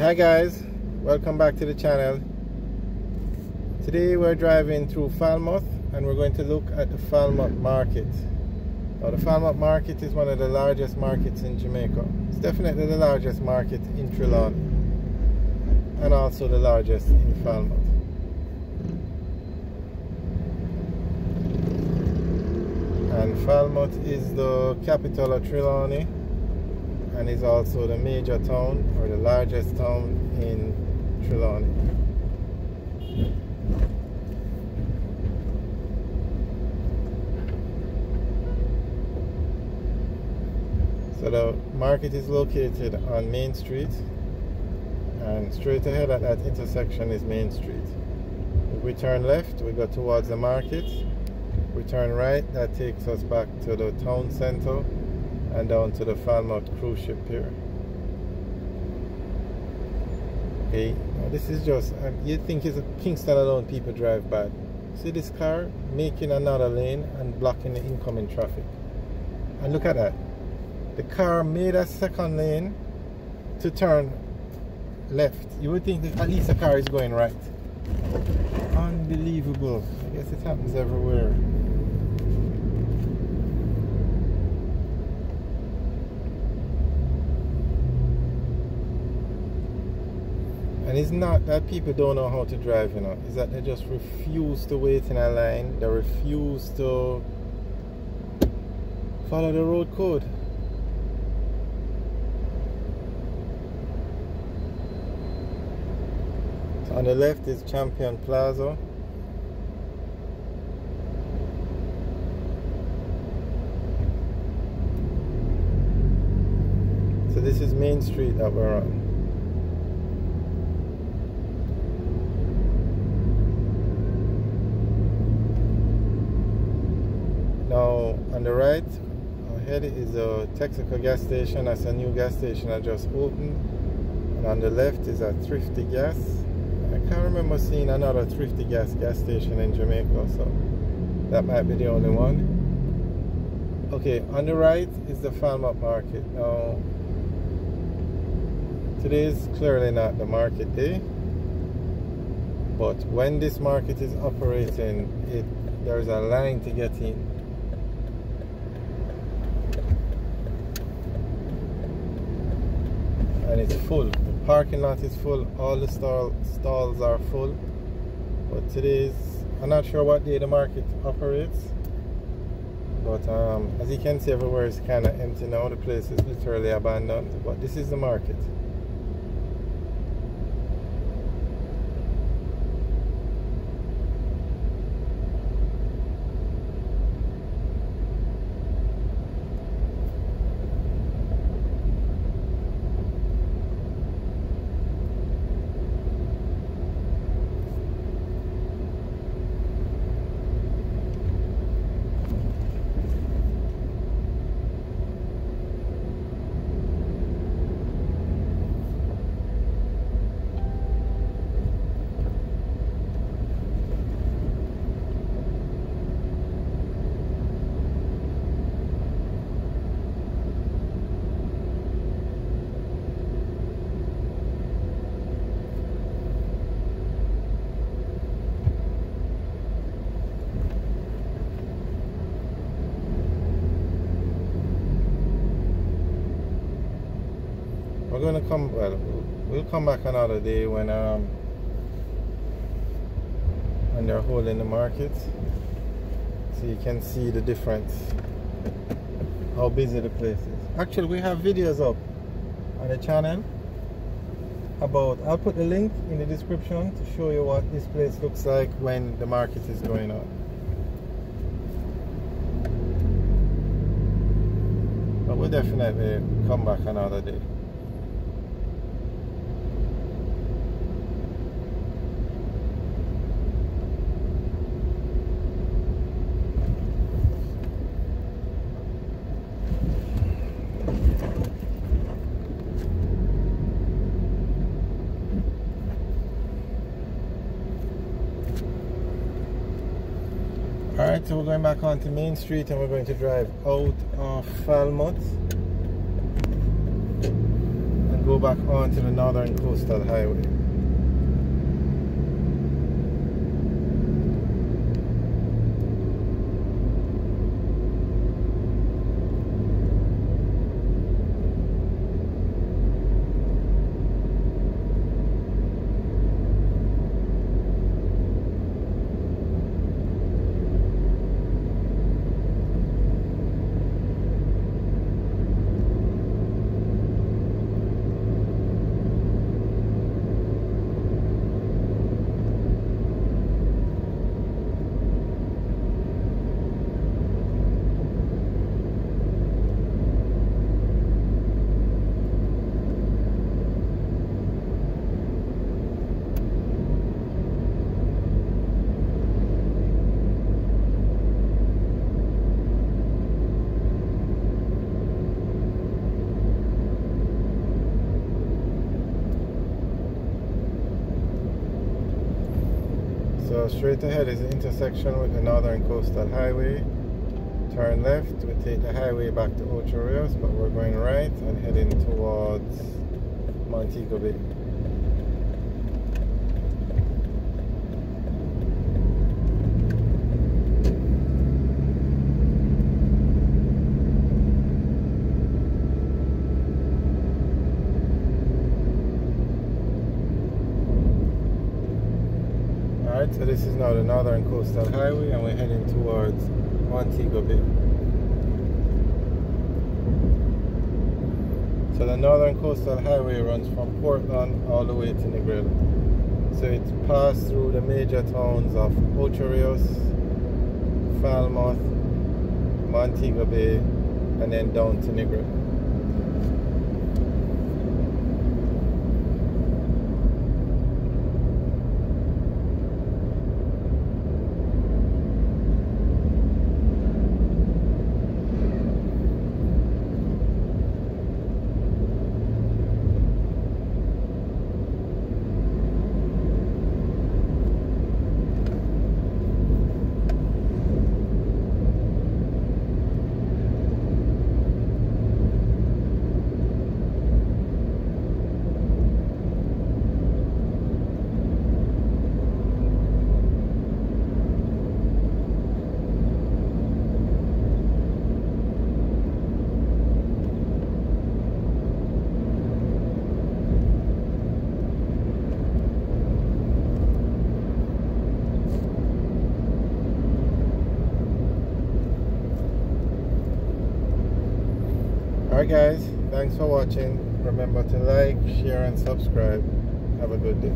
Hi guys, welcome back to the channel. Today we're driving through Falmouth and we're going to look at the Falmouth Market. Now the Falmouth Market is one of the largest markets in Jamaica. It's definitely the largest market in Trelawney and also the largest in Falmouth. And Falmouth is the capital of Trelawney and is also the major town or the largest town in Trelawney. So the market is located on Main Street, and straight ahead at that intersection is Main Street. If we turn left, we go towards the market. We turn right, that takes us back to the town center and down to the Falmouth cruise ship pier. Okay, now this is just, you'd think it's a Kingston alone people drive by. See this car making another lane and blocking the incoming traffic. And look at that. The car made a second lane to turn left. You would think that at least the car is going right. Unbelievable. I guess it happens everywhere. And it's not that people don't know how to drive, you know. It's that they just refuse to wait in a line. They refuse to follow the road code. So on the left is Champion Plaza. So this is Main Street that we're on. Now on the right ahead is a Texaco gas station. That's a new gas station that just opened. And on the left is a Thrifty Gas. I can't remember seeing another Thrifty Gas station in Jamaica, so that might be the only one. Okay, on the right is the Falmouth Market. Now today is clearly not the market day, but when this market is operating, there's a line to get in. And it's full. The parking lot is full. All the stalls are full. But today's, I'm not sure what day the market operates. But as you can see, everywhere is kind of empty now. The place is literally abandoned. But this is the market. We're going to come, well, we'll come back another day when they're holding the market, so you can see the difference, how busy the place is. Actually, we have videos up on the channel about, I'll put the link in the description to show you what this place looks like when the market is going on. But we'll definitely come back another day. Alright, so we're going back onto Main Street and we're going to drive out of Falmouth and go back onto the Northern Coastal Highway. So straight ahead is the intersection with the Northern Coastal Highway. Turn left, we take the highway back to Ocho Rios, but we're going right and heading towards Montego Bay. Alright, so this is now the Northern Coastal Highway and we're heading towards Montego Bay. So the Northern Coastal Highway runs from Portland all the way to Negril. So it's passed through the major towns of Ocho Rios, Falmouth, Montego Bay, and then down to Negril. Alright guys, thanks for watching. Remember to like, share and subscribe. Have a good day.